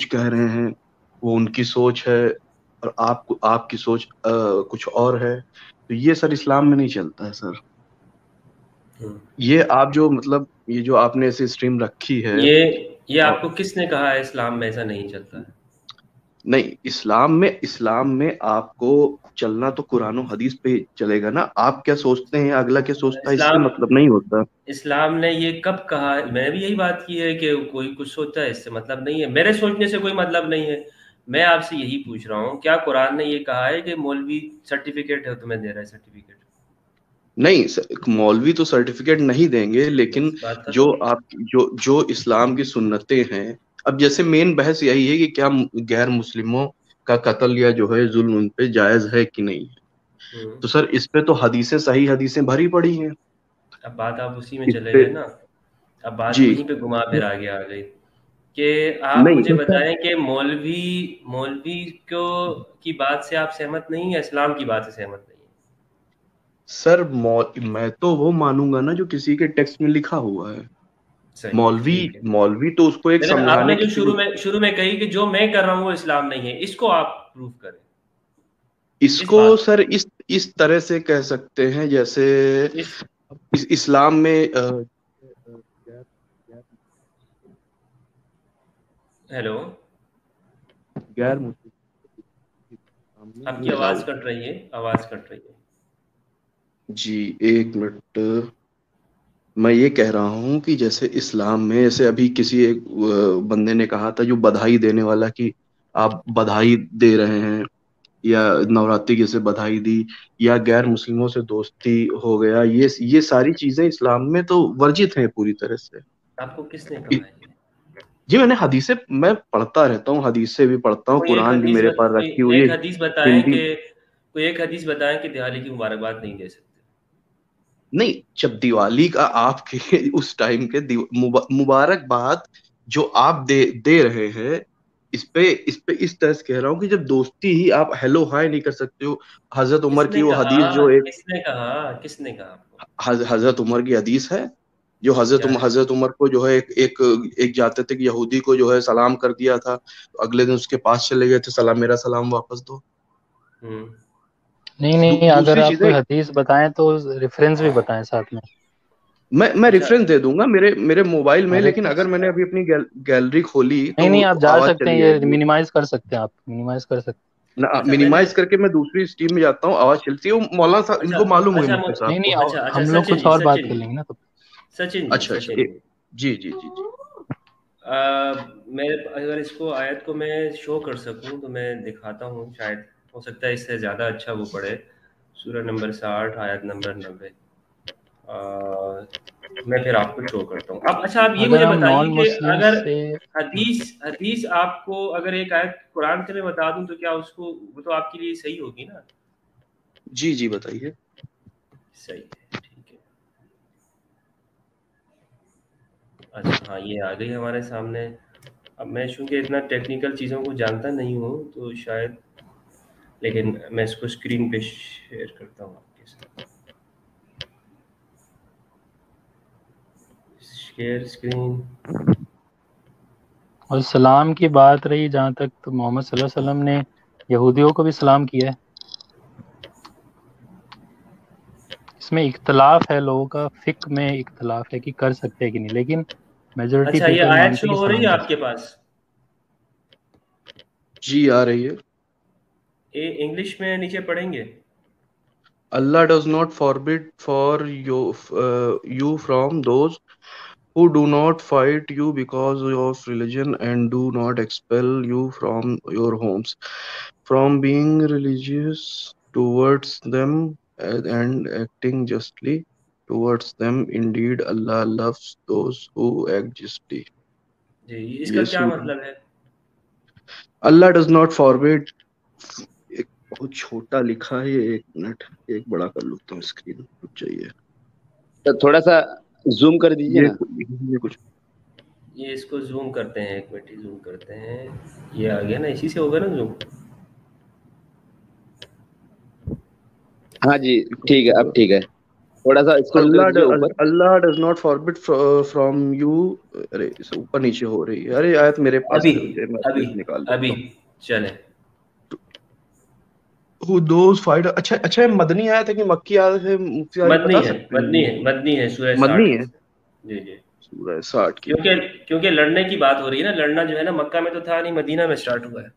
कह रहे हैं वो उनकी सोच है, और आपकी सोच कुछ और है। तो ये सर इस्लाम में नहीं चलता है सर। हम्म। ये आप जो मतलब ये जो आपने ऐसी स्ट्रीम रखी है। ये ये और आपको किसने कहा है इस्लाम में ऐसा नहीं चलता है? नहीं, इस्लाम में आपको चलना तो कुरान और हदीस पे ही चलेगा ना। आप क्या सोचते हैं, अगला क्या सोचता है, इससे इस्लाम मतलब नहीं होता। इस्लाम ने ये कब कहा है? मैंने भी यही बात की है कि कोई कुछ सोचता है इससे मतलब नहीं है, मेरे सोचने से कोई मतलब नहीं है। मैं आपसे यही पूछ रहा हूँ, क्या कुरान ने ये कहा है कि मौलवी सर्टिफिकेट है तुम्हें दे रहा है सर्टिफिकेट? नहीं मौलवी तो सर्टिफिकेट नहीं देंगे, लेकिन बस बात जो खत्म। आप जो जो इस्लाम की सुन्नतें हैं। अब जैसे मेन बहस यही है कि क्या गैर मुस्लिमों का कत्ल या जो है जुल्म उन पे जायज है कि नहीं है। हम्म। तो सर इस पे तो हदीसें, सही हदीसें भरी पड़ी हैं अब बात आप उसी में इस चले पे। गए ना। अब बात जी। वहीं पे घुमा फिर आगे आ गई कि आप नहीं मुझे तो सर, बताएं कि मौलवी मौलवी को की बात से आप सहमत नहीं है, इस्लाम की बात से सहमत नहीं है? मैं तो वो मानूंगा ना जो किसी के टेक्स्ट में लिखा हुआ है। सही है, मौलवी ठीक है। मौलवी तो उसको एक लेकिन आपने समझाने जो के लिए। शुरू में कही कि जो मैं कर रहा हूँ वो इस्लाम नहीं है, इसको आप प्रूव करें। इस इसको बात सर इस तरह से कह सकते हैं, जैसे इस इस्लाम में गैर गैर हेलो। गैर मुस्लिम इस्लाम में आपकी नहीं आवाज अलाउड। कट रही है, आवाज कट रही है। जी, एक मिनट। मैं ये कह रहा हूँ कि जैसे इस्लाम में, जैसे अभी किसी एक बंदे ने कहा था जो बधाई देने वाला, कि आप बधाई दे रहे हैं, या नवरात्रि की जैसे बधाई दी, या गैर मुस्लिमों से दोस्ती हो गया, ये सारी चीजें इस्लाम में तो वर्जित हैं पूरी तरह से। आपको किसने कहा है ये? जी, मैंने हदीसें मैं पढ़ता रहता हूँ, हदीसें भी पढ़ता हूँ, कुरान भी मेरे पास कोई रखी हुई है एक हदीस बताएं हिंदी। कि कोई एक हदीस बताएं कि दिवाली की मुबारकबाद नहीं दे सकते। नहीं, जब दिवाली का आपके उस टाइम के मुबारकबाद जो आप दे रहे हैं, इस पे इस तरह से कह रहा हूँ कि जब दोस्ती ही आप हेलो हाय नहीं कर सकते हो। हजरत उमर किसने की वो कहा? हदीस जो एक किसने कहा? किसने कहा आपको? हजरत उमर की हदीस है, जो क्या है? हजरत उमर को जो है एक जाते थे कि यहूदी को जो है सलाम कर दिया था, तो अगले दिन उसके पास चले गए थे, सलाम, मेरा सलाम वापस दो। हम्म। नहीं नहीं, अगर दूसरी आप कोई चीजें, हदीस बताएं तो रेफरेंस भी बताएं साथ में। मैं अच्छा। रेफरेंस दे दूंगा मेरे मेरे मोबाइल में, अरे लेकिन अगर मैंने अभी अपनी गैलरी खोली नहीं तो नहीं, आप जा आवाज सकते हैं, चली ये जाएगी। मिनिमाइज कर सकते हैं, आप मिनिमाइज कर सकते अच्छा मैंने मिनिमाइज करके मैं दूसरी स्ट्रीम में जाता हूँ, आवाज चलती है, वो मौलाना साहब अच्छा इनको मालूम हुई अच्छा मुफ्ती हैं। साहब नहीं नहीं, को। आओ, अच्छा अच्छा हम लोग सचिन कुछ जी, और बात सचिन कर जी, लेंगे ना तो। सचिन जी, अच्छा अच्छा, सचिन जी। जी जी जी जी। मैं अगर इसको आयत को मैं शो कर सकूं तो मैं दिखाता हूं, शायद हो सकता है इससे ज़्यादा अच्छा वो पढ़े। सूरह नंबर 60 आयत नंबर 90। मैं फिर आपको शो करता हूँ। अब अच्छा आप ये अगर मुझे हम बताइए नॉन कि मुस्लिम अगर से हदीस हदीस आपको अगर एक आयत कुरान से मैं बता दूं तो क्या उसको वो तो आपके लिए सही होगी ना? जी जी, बताइए। सही है, ठीक है। अच्छा हाँ, ये आ गई हमारे सामने। अब मैं चूंकि इतना टेक्निकल चीज़ों को जानता नहीं हूँ तो शायद, लेकिन मैं इसको स्क्रीन पे शेयर करता हूँ आपके साथ। Share screen. और सलाम की बात रही जहाँ तक, तो मोहम्मद सल्लल्लाहु अलैहि वसल्लम ने यहूदियों को भी सलाम किया है। इसमें इख्तलाफ है, लोगों का फिक में इख्तलाफ है कि कर सकते हैं कि नहीं, लेकिन मेजोरिटी अच्छा, ये पीपल आयत मानते शो हैं कि हो रही सलाम है कर आपके सकते पास? जी, आ रही है। ये इंग्लिश में नीचे पढ़ेंगे? Allah does not forbid for you from those who do not fight you because of religion, and do not expel you from your homes, from being religious towards them, and acting justly towards them. Indeed, Allah loves those who act justly. जी, इसका ये क्या सूरह। मतलब है? Allah does not forbid। एक बहुत छोटा लिखा है ये, एक मिनट, एक बड़ा कर लेता हूँ स्क्रीन, रुक जाइए। तो थोड़ा सा जूम कर दीजिए ये ना। ये कुछ। ये इसको जूम करते हैं, एक मिनट जूम करते हैं। ये आ गया ना, इसी से होगा ना जूम? हाँ जी, ठीक है, अब ठीक है। थोड़ा सा स्क्रॉल कर दीजिए ऊपर। Allah does not forbid from you. अरे इसे ऊपर नीचे हो रही है, अरे आयत मेरे पास अभी है, रुकिए मैं अभी अपने निकाल अभी देता हूँ। चले। Who those fight, अच्छा अच्छा, ये मदनी आयत है कि मक्की आयत है, मुफ्ती साहब मदनी बता है, सकते हैं? मदनी है, सूरह मदनी 60 की। है, जी जी। सूरह 60 की। क्योंकि क्योंकि लड़ने की बात हो रही है ना, लड़ना जो है ना मक्का में तो था नहीं, मदीना में स्टार्ट हुआ है।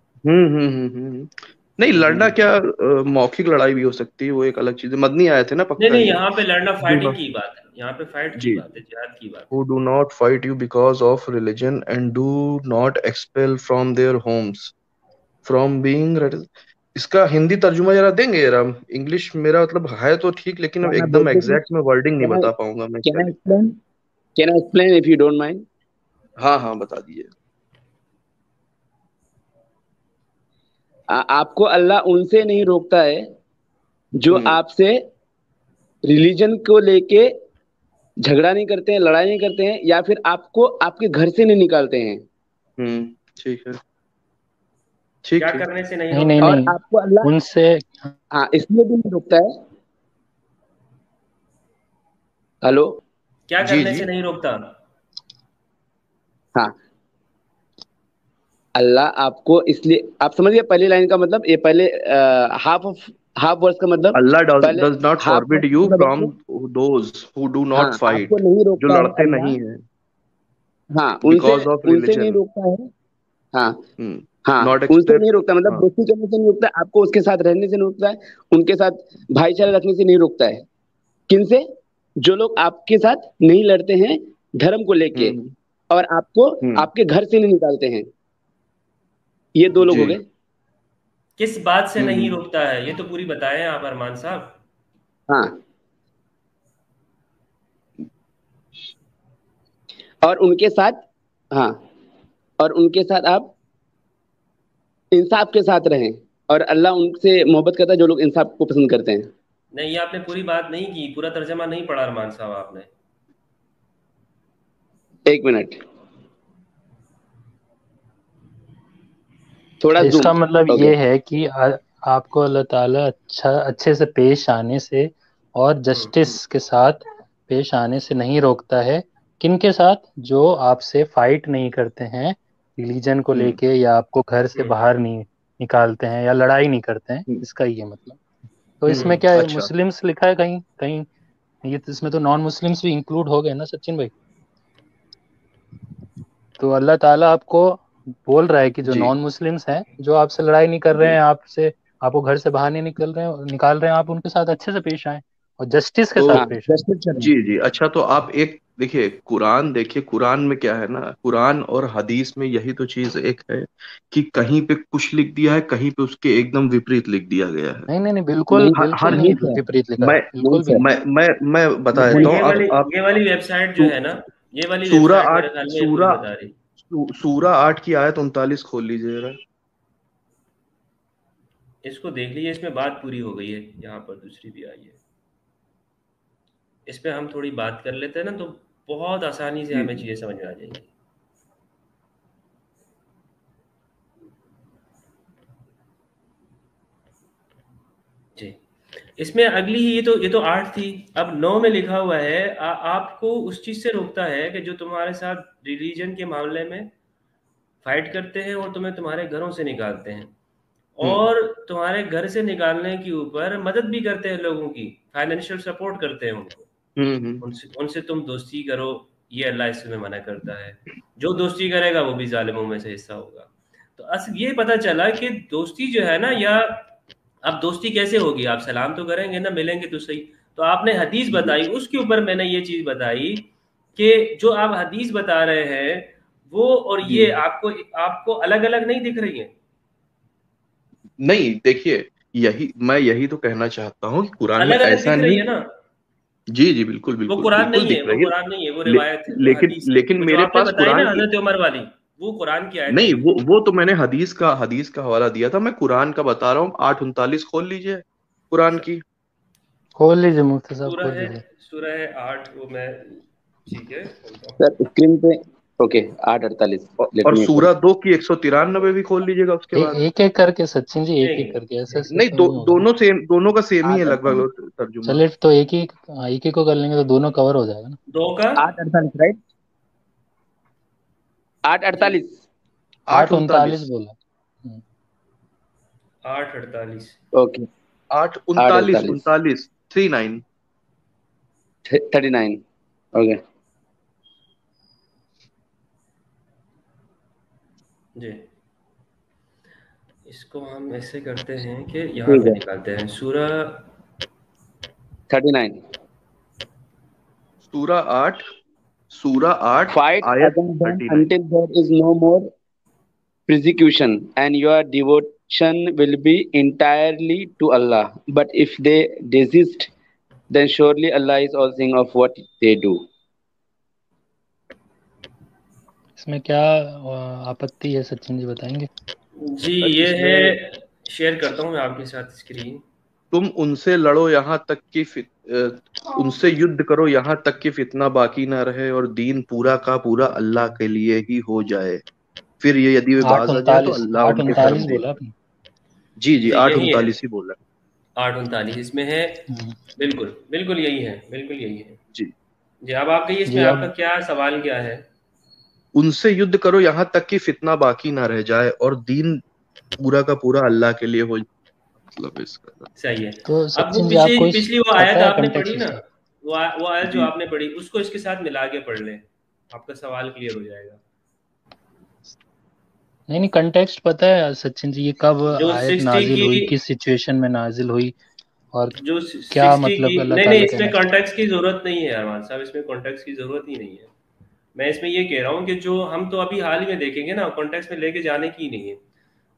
नहीं, लड़ना हम्म। क्या, मौखिक लड़ाई भी हो सकती है, वो एक अलग चीज है। मदनी आयत है ना नहीं पक्का नहीं, ये। यहाँ पे लड़ना डू फाइटिंग नॉट, की बात है, यहाँ पे फाइट की जी, बात है, जिहाद की बात है। who do not fight you because of religion and do not expel from their homes from being इसका हिंदी तर्जुमा जरा देंगे जरा? इंग्लिश मेरा मतलब है तो ठीक, लेकिन अब कैन आई एकदम बेसिकली एग्जैक्ट मैं वर्डिंग नहीं कैन आई बता पाऊंगा मैं इसका। Can I explain can I explain if you don't mind. हाँ हाँ, बता दीजिए। आपको अल्लाह उनसे नहीं रोकता है जो हम्म आपसे रिलीजन को लेके झगड़ा नहीं करते हैं, लड़ाई नहीं करते हैं, या फिर आपको आपके घर से नहीं निकालते हैं। ठीक है, ठीक क्या ठीक। करने से नहीं नहीं नहीं रोकता? और नहीं, आपको अल्लाह उनसे। हाँ इसलिए भी नहीं रोकता है। हेलो। क्या जी करने जी। से नहीं रोकता? हाँ, अल्लाह आपको इसलिए, आप समझिए पहली लाइन का मतलब, ये पहले हाफ ऑफ हाफ वर्स का मतलब, अल्लाह पहले डज नॉट हाफ फॉरबिड वर्स यू पूरा फ्रॉम देखिए। दोज हु डू हाँ, नॉट आपको फाइट, नहीं जो रोकता है लड़ते नहीं अल्लाह। हैं हाँ, उनसे बिकॉज ऑफ उनसे नहीं रिलीजन। रोकता है। हाँ हाँ, नॉट उनसे एक्सपेक्ट। नहीं रोकता मतलब हाँ। दोस्ती करने से नहीं रोकता है, आपको उसके साथ रहने से नहीं रोकता है, उनके साथ भाईचारा रखने से नहीं रोकता है। किनसे? जो लोग आपके साथ नहीं लड़ते हैं धर्म को लेके, हम्म और आपको हम्म आपके घर से नहीं निकालते हैं। ये दो लोग जी। हो गए। किस बात से नहीं हम्म रोकता है, ये तो पूरी बताएं आप अरमान साहब। हाँ, और उनके साथ, हाँ, और उनके साथ आप इंसाफ के साथ रहें, और अल्लाह उनसे मोहब्बत करता है जो लोग इंसाफ को पसंद करते हैं। नहीं, ये आपने पूरी बात नहीं की, पूरा तर्जमा नहीं पढ़ा अरमान साहब आपने। एक मिनट, थोड़ा जूम। इसका मतलब ओके। ये है कि आपको अल्लाह ताला अच्छे से पेश आने से और जस्टिस के साथ पेश आने से नहीं रोकता है। किन के साथ? जो आपसे फाइट नहीं करते हैं रिलीजन को हम्म लेके, या आपको घर से हम्म बाहर नहीं निकालते हैं, या लड़ाई नहीं करते हैं, हम्म इसका ये मतलब। तो इसमें क्या है, अच्छा। मुस्लिम्स लिखा है कहीं कहीं? ये तो इसमें तो नॉन मुस्लिम्स भी इंक्लूड हो गए ना सचिन भाई। तो अल्लाह ताला आपको बोल रहा है कि जो जी नॉन मुस्लिम्स हैं, जो आपसे लड़ाई नहीं कर रहे जी। हैं, आपसे आपको घर से बाहर नहीं निकाल रहे हैं, आप उनके साथ अच्छे से पेश आए और जस्टिस के तो साथ हाँ, पेश आए। जस्टिस कर रहे जी हैं। जी, अच्छा तो आप एक देखिए कुरान, देखिए कुरान में क्या है ना, कुरान और हदीस में यही तो चीज एक है कि कहीं पे कुछ लिख दिया है, कहीं पे उसके एकदम विपरीत लिख दिया गया है। नहीं नहीं नहीं, बिल्कुल नहीं, बिल्कुल हर नहीं नहीं सर, विपरीत लिखा है, मैं नहीं बिल्कुल भी सर, नहीं। मैं बता अच्छा, देता हूँ। आप ये वाली वेबसाइट जो सू, है ना, ये वाली सूरा वेबसाइट मेरे आठ ख्याल में ये पूरी सूरा बता रही। सूरा 8 की आयत 39 खोल लीजिए जरा। इसको देख लीजिए, इसमें बात पूरी हो गई है, यहाँ पर दूसरी भी आई है। इस पे हम थोड़ी बात कर लेते हैं ना, तो बहुत आसानी से जी हमें जी। चीज़ें समझ में आ जाएंगी। जी। इसमें अगली ही, ये तो 8 थी। अब 9 में लिखा हुआ है, आपको उस चीज़ से रोकता है कि जो तुम्हारे साथ रिलीजन के मामले में फाइट करते हैं और तुम्हें तुम्हारे घरों से निकालते हैं, हम्म और तुम्हारे घर से निकालने के ऊपर मदद भी करते हैं, लोगों की फाइनेंशियल सपोर्ट करते हैं उनको। हम्म। उनसे उनसे तुम दोस्ती करो, ये अल्लाह इसमें मना करता है। जो दोस्ती करेगा वो भी जालिमों में से हिस्सा होगा। तो असल ये पता चला कि दोस्ती जो है ना, या अब दोस्ती कैसे होगी, आप सलाम तो करेंगे ना, मिलेंगे तो सही। तो आपने हदीस जी। बताई, उसके ऊपर मैंने ये चीज बताई कि जो आप हदीस बता रहे हैं वो और जी ये आपको आपको अलग अलग नहीं दिख रही है। नहीं, देखिए, यही तो कहना चाहता हूँ कि कुरान में अलग अलग ऐसा दिख रही नहीं। है ना। जी जी, बिल्कुल वो बिल्कुल कुरान बिल्कुल नहीं है, दिख वो रही है। कुरान नहीं है, वो ले, रिवायत है, वो लेकिन हदीस है। लेकिन वो जो मेरे आपने पास बताई कुरान ना की, हजरत उमर वाली, वो कुरान की आयत नहीं, नहीं है। वो तो मैंने हदीस का हवाला दिया था, मैं कुरान का बता रहा हूँ। 8:39 खोल लीजिए कुरान की। खोल लीजिए मुफ्ती साहब, सूरह खोल है, लीजिए। सूरह है 8, वो मैं, ठीक है खोलता हूँ। सर स्क्रीन पे ओके 8:48 और सूरा 2 की 193 भी खोल लीजिएगा उसके बाद। एक एक करके सचिन जी, एक नहीं एक करके, ऐसे ऐसे नहीं, तो नहीं होगा। दोनों सेम, दोनों का सेम ही है 8:48 लगभग तर्जुमा। चलिए तो एक ही को कर लेंगे तो दोनों कवर हो जाएगा ना। 2 का 8:48 राइट, 8:48 8:39 8:39 बोला। 8:48 ओके 8:39 39 39 39 ओके जी। इसको हम ऐसे करते हैं कि यहाँ ठीक पे है निकालते हैं सूरा 39 सूरा 8 fight आयत against them 39। until there is no more persecution and your devotion will be entirely to Allah, but if they desist then surely Allah is all seeing of what they do। इसमें क्या आपत्ति है सचिन जी, बताएंगे? जी ये है, share करता हूँ मैं आपके साथ स्क्रीन। तुम उनसे लड़ो यहाँ तक कि उनसे युद्ध करो यहाँ तक कि फितना बाकी ना रहे और दीन पूरा का पूरा अल्लाह के लिए ही हो जाए, फिर ये यदि वे बाज आ जाए तो अल्लाह उनके कर्म 8:39 बोला देगा। आपने? जी जी, जी यही है 8:39 ही बोला। 8:39 इसमें है। बिल्कुल बिल्कुल यही है, बिल्कुल यही है जी जी। अब आप कहिए इसमें जी, आपका अब क्या सवाल क्या है? उनसे युद्ध करो यहाँ तक कि फितना बाकी ना रह जाए और दीन पूरा का पूरा अल्लाह के लिए हो, मतलब इसका। सही है। तो अब वो सचिन जी, पिछली आपको पिछली वो आयत पता है आपने पढ़ी कंटेक्स्ट ना, इसका? वो आयत जो जी आपने पढ़ी उसको इसके साथ मिला के पढ़ लें, आपका सवाल क्लियर हो जाएगा। नहीं, कंटेक्स्ट पता है सचिन जी, ये कब जो आयत 60 नाजिल की हुई, किस सिचुएशन में नाजिल हुई, और जो क्या 60 की, मतलब अल्लाह नहीं ताला इसमें कहना चाहते कॉन्टेक्स्ट की जरूरत नहीं है अरमान साहब, इसमें कॉन्टेक्स्ट की जरूरत ही नहीं है। मैं इसमें ये कह रहा हूँ कि जो हम तो अभी हाल ही में देखेंगे ना, कॉन्टेक्स्ट में लेके जाने की नहीं है।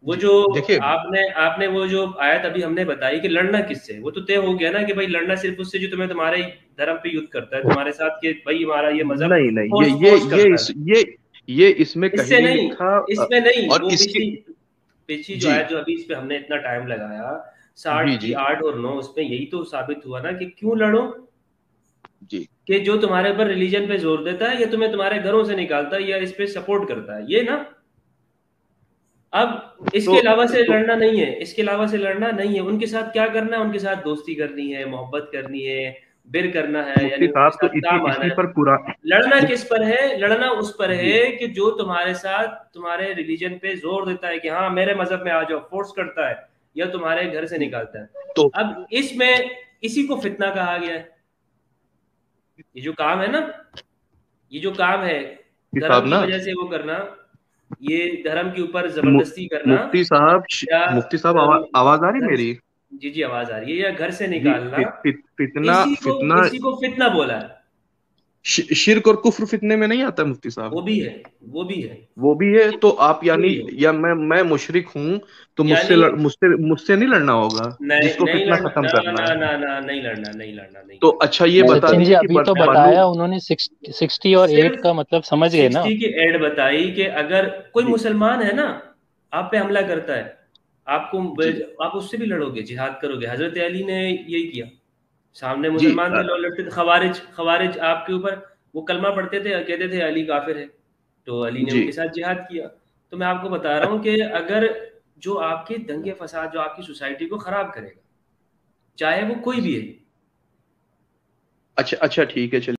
वो जी जो देखिए, आपने आपने वो जो आयत अभी हमने बताई कि लड़ना किससे, वो तो तय हो गया ना कि भाई लड़ना सिर्फ उससे जो तुम्हें तुम्हारे धर्म पे युद्ध करता है, तुम्हारे साथ के भाई हमारा ये मजहब नहीं नहीं, फोर्स करता है। ये इसमें कहीं इससे नहीं नहीं, लिखा। इसमें नहीं, और वो इसकी पिछली पिछली जो जी आयत जो अभी इस पे हमने इतना टाइम लगाया, 60 जी की जी 8 और 9, उसमें यही तो साबित हुआ ना कि क्यों लड़ो, जी कि जो तुम्हारे ऊपर रिलीजन पे जोर देता है या तुम्हें तुम्हारे घरों से निकालता है या इस पे सपोर्ट करता है, ये ना। अब इसके तो अलावा से तो लड़ना नहीं है, इसके अलावा से लड़ना नहीं है। उनके साथ क्या करना है? उनके साथ दोस्ती करनी है, मोहब्बत करनी है, बिर करना है, मुफ्ती यानी उनके साहब, तो साथ इसी काम आना इसी है। पर पूरा लड़ना मुफ, किस पर है? लड़ना उस पर जी है कि जो तुम्हारे साथ तुम्हारे रिलीजन पे जोर देता है कि हाँ मेरे मजहब में आ जाओ, फोर्स करता है या तुम्हारे घर से निकालता है। तो अब इसमें इसी को फितना कहा गया है। ये जो काम है ना, ये जो काम है मुफ्ती धर्म साहब की ना, वजह से वो करना, ये धर्म के ऊपर मु, जबरदस्ती करना, मुफ्ती साहब या मुफ्ती साहब, आवाज आ रही घर मेरी? जी जी आवाज आ रही है, या घर से जी, निकालना, फितना फितना इसी को फितना बोला है। शिर्क और कुफ्र फितने में नहीं आता मुफ्ती साहब? वो भी है, वो भी है, वो भी है, तो आप वो यानी, भी है। या मैं मुशरिक हूँ तो यानी मुझसे नहीं लड़ना होगा, नहीं, जिसको नहीं फितना लड़ना, खत्म ना करना ना है। ना ना, नहीं लड़ना, नहीं लड़ना, नहीं तो लड़ना। अच्छा ये नहीं बता सचिन जी, दीजिए कि अभी तो बनु, बताया उन्होंने 60 और 8 सिर्फ का मतलब समझ गए ना? 60 की एड बताई कि अगर कोई जी मुसलमान है ना, आप पे हमला करता है, आपको जी आप उससे भी लड़ोगे, जिहाद करोगे। हजरत अली ने यही किया, सामने जी मुसलमान थे, लोग लड़ते थे। खवारिज खवारिज आपके ऊपर वो कलमा पढ़ते थे, कहते थे अली काफिर है, तो अली ने जी उनके साथ जिहाद किया। तो मैं आपको बता रहा हूँ कि अगर जो आपके दंगे फसाद जो आपकी सोसाइटी को खराब करेगा, चाहे वो कोई भी है। अच्छा अच्छा, ठीक है, चलिए।